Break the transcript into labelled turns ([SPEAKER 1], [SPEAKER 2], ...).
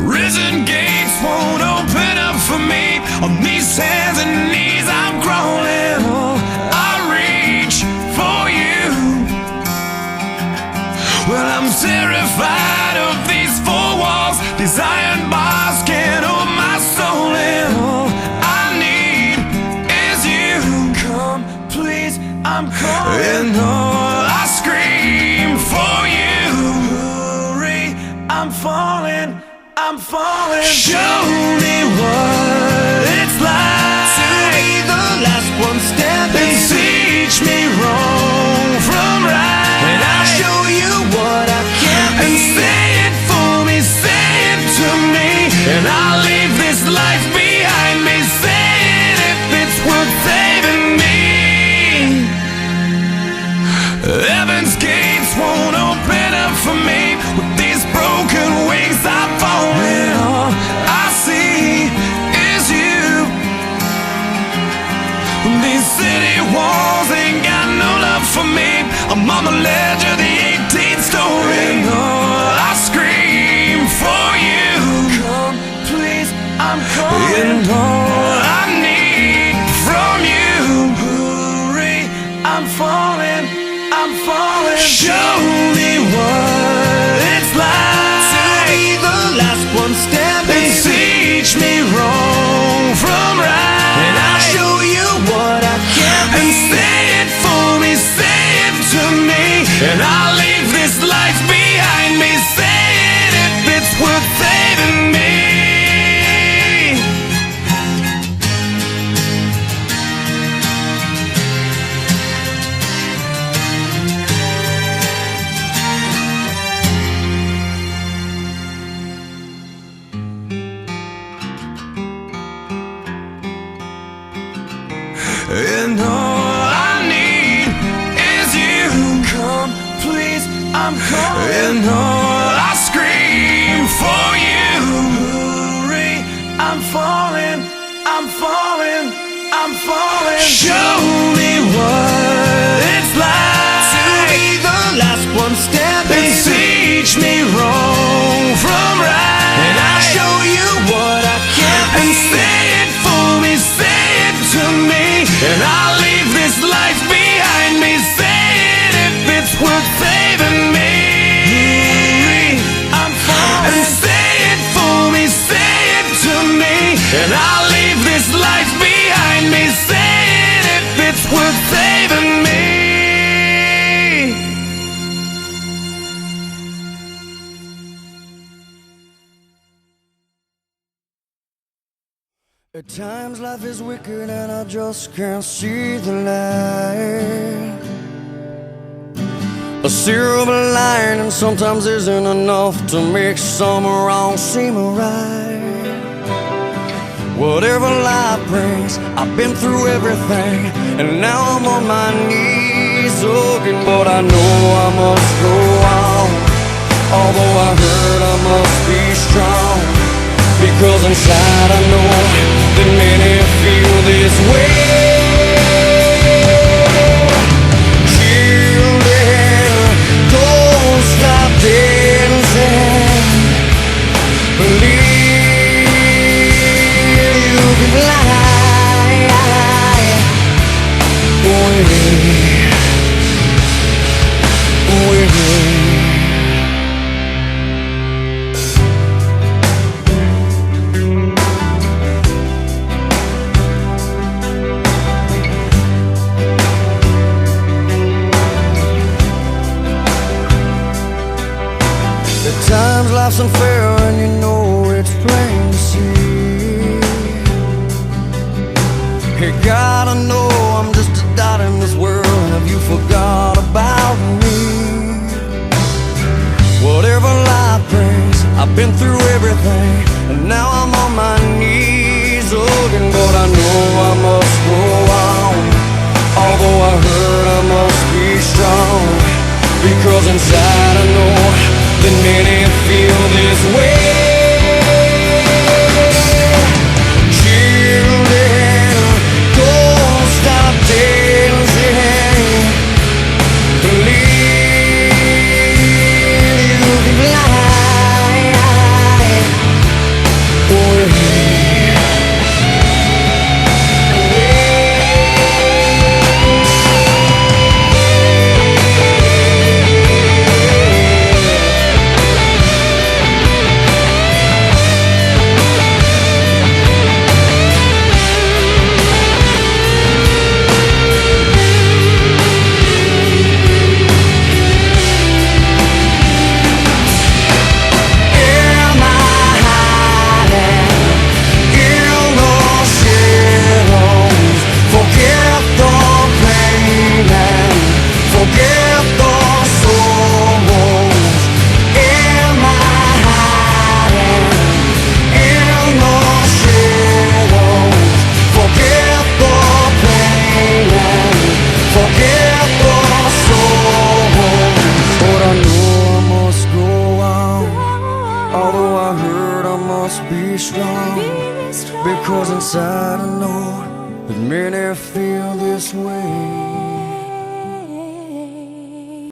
[SPEAKER 1] Prison gates won't open up for me. On these hands and knees I'm crawling. I reach for you. Well, I'm terrified of these four walls. These iron bars can't hold my soul in. All I need is you. Come, please, I'm calling. And all I scream for you. Hurry, I'm falling. I'm falling. Show me what it's like to be the last one standing. And teach me wrong from right. And I'll show you what I can be. And say it for me, say it to me. And I'll leave this life behind me. Say it if it's worth saving me. Heaven's gates won't open up for me. With these broken wings I'm falling. All I see is you. These city walls ain't got no love for me. I'm on the ledge of the 18th story. And all I scream for you. Come, please, I'm calling. And all I need from you. Hurry, I'm falling. I'm falling. Show me what it's like to be the last one standing. And teach me wrong from right. And I'll show you what I can be. And say it for me, say it to me. And I'll leave this life behind me. Say it if it's worth saving me. And all I need is you. Come, please, I'm calling. And all I scream for you. Hurry, I'm falling. I'm falling. I'm falling. Show me what it's like to be the last one standing. And teach me wrong from right. And I'll show you what I can be. And say it for me, say it to me. And I'll leave this life behind me. Say it if it's worth saving me. I'm falling. And say it for me, say it to me. And I'll leave this life behind me. Say it if it's worth saving me.
[SPEAKER 2] At times life is wicked and I just can't see the light. A silver lining sometimes isn't enough to make some wrong seem right. Whatever life brings, I've been through everything, and now I'm on my knees looking. But I know I must go on. Although I hurt, I must be strong, because inside I know that many feel this way. Children, don't stop dancing. Believe you can fly away. Times life's unfair and you know it's plain to see. You gotta know I'm just a dot in this world. Have you forgot about me? Whatever life brings, I've been through everything, and now I'm on my knees looking. But I know I must go on. Although I hurt, I must be strong, because inside I know that many feel this way. Children, don't be strong, because inside I know that many feel this way.